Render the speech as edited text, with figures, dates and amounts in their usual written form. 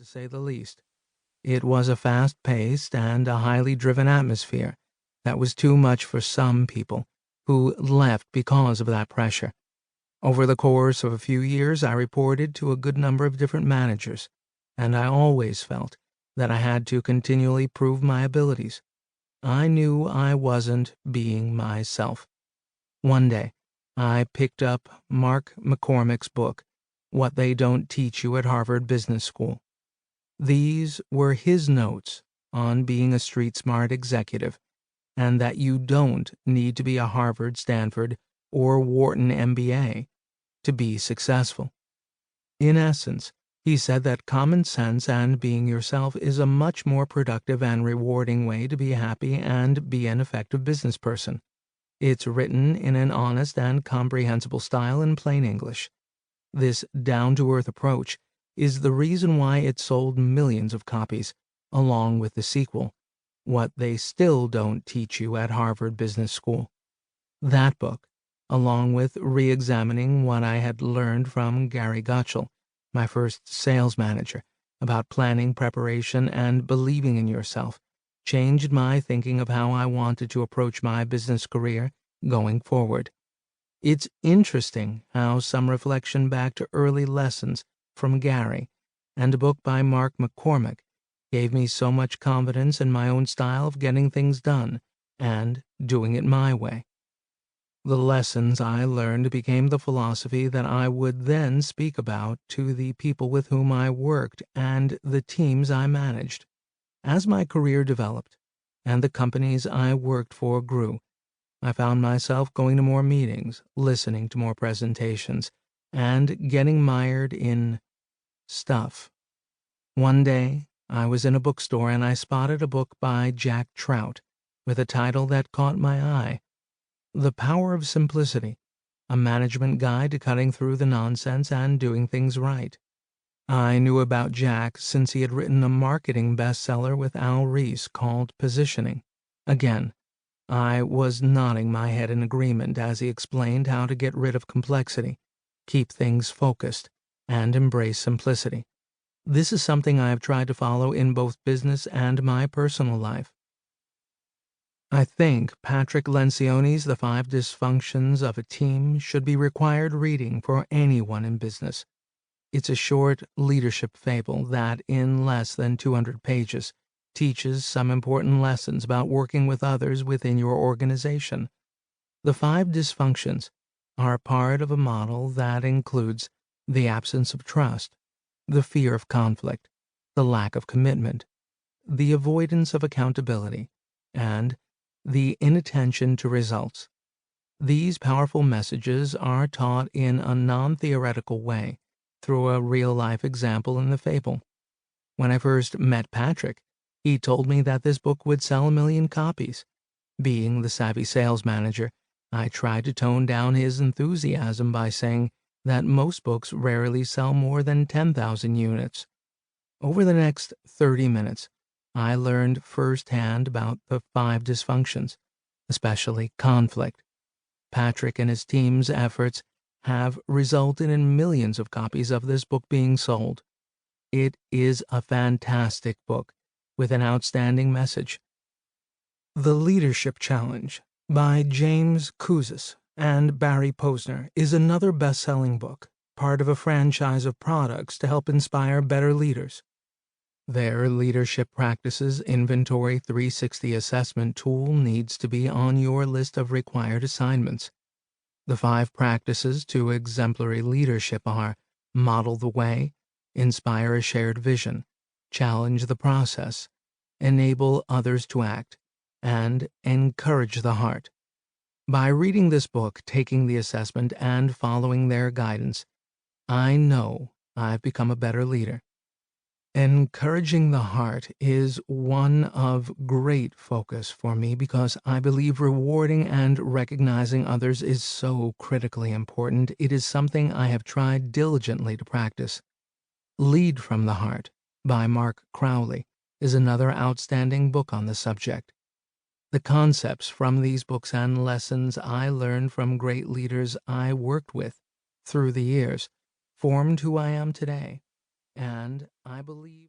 to say the least. It was a fast-paced and a highly driven atmosphere that was too much for some people who left because of that pressure. Over the course of a few years, I reported to a good number of different managers, and I always felt that I had to continually prove my abilities. I knew I wasn't being myself. One day, I picked up Mark McCormick's book, What They Don't Teach You at Harvard Business School. These were his notes on being a street-smart executive, and that you don't need to be a Harvard, Stanford, or Wharton MBA to be successful. In essence, he said that common sense and being yourself is a much more productive and rewarding way to be happy and be an effective business person. It's written in an honest and comprehensible style in plain English. This down-to-earth approach is the reason why it sold millions of copies, along with the sequel, What They Still Don't Teach You at Harvard Business School. That book, along with re-examining what I had learned from Gary Gotchel, my first sales manager, about planning, preparation, and believing in yourself, changed my thinking of how I wanted to approach my business career going forward. It's interesting how some reflection back to early lessons from Gary and a book by Mark McCormick gave me so much confidence in my own style of getting things done and doing it my way. The lessons I learned became the philosophy that I would then speak about to the people with whom I worked and the teams I managed. As my career developed and the companies I worked for grew, I found myself going to more meetings, listening to more presentations, and getting mired in stuff. One day, I was in a bookstore and I spotted a book by Jack Trout with a title that caught my eye. The Power of Simplicity, a management guide to cutting through the nonsense and doing things right. I knew about Jack since he had written a marketing bestseller with Al Ries called Positioning. Again, I was nodding my head in agreement as he explained how to get rid of complexity, keep things focused, and embrace simplicity. This is something I have tried to follow in both business and my personal life. I think Patrick Lencioni's The 5 Dysfunctions of a Team should be required reading for anyone in business. It's a short leadership fable that, in less than 200 pages, teaches some important lessons about working with others within your organization. The 5 dysfunctions are part of a model that includes the absence of trust, the fear of conflict, the lack of commitment, the avoidance of accountability, and the inattention to results. These powerful messages are taught in a non-theoretical way through a real-life example in the fable. When I first met Patrick, he told me that this book would sell 1 million copies. Being the savvy sales manager, I tried to tone down his enthusiasm by saying that most books rarely sell more than 10,000 units. Over the next 30 minutes, I learned firsthand about the 5 dysfunctions, especially conflict. Patrick and his team's efforts have resulted in millions of copies of this book being sold. It is a fantastic book with an outstanding message. The Leadership Challenge by James Kouzes and Barry Posner is another best-selling book, part of a franchise of products to help inspire better leaders. Their Leadership Practices Inventory 360 assessment tool needs to be on your list of required assignments. The 5 practices to exemplary leadership are: model the way, inspire a shared vision, challenge the process, enable others to act, and encourage the heart. By reading this book, taking the assessment, and following their guidance, I know I've become a better leader. Encouraging the heart is one of great focus for me because I believe rewarding and recognizing others is so critically important. It is something I have tried diligently to practice. Lead from the Heart by Mark Crowley is another outstanding book on the subject. The concepts from these books and lessons I learned from great leaders I worked with through the years formed who I am today. And I believe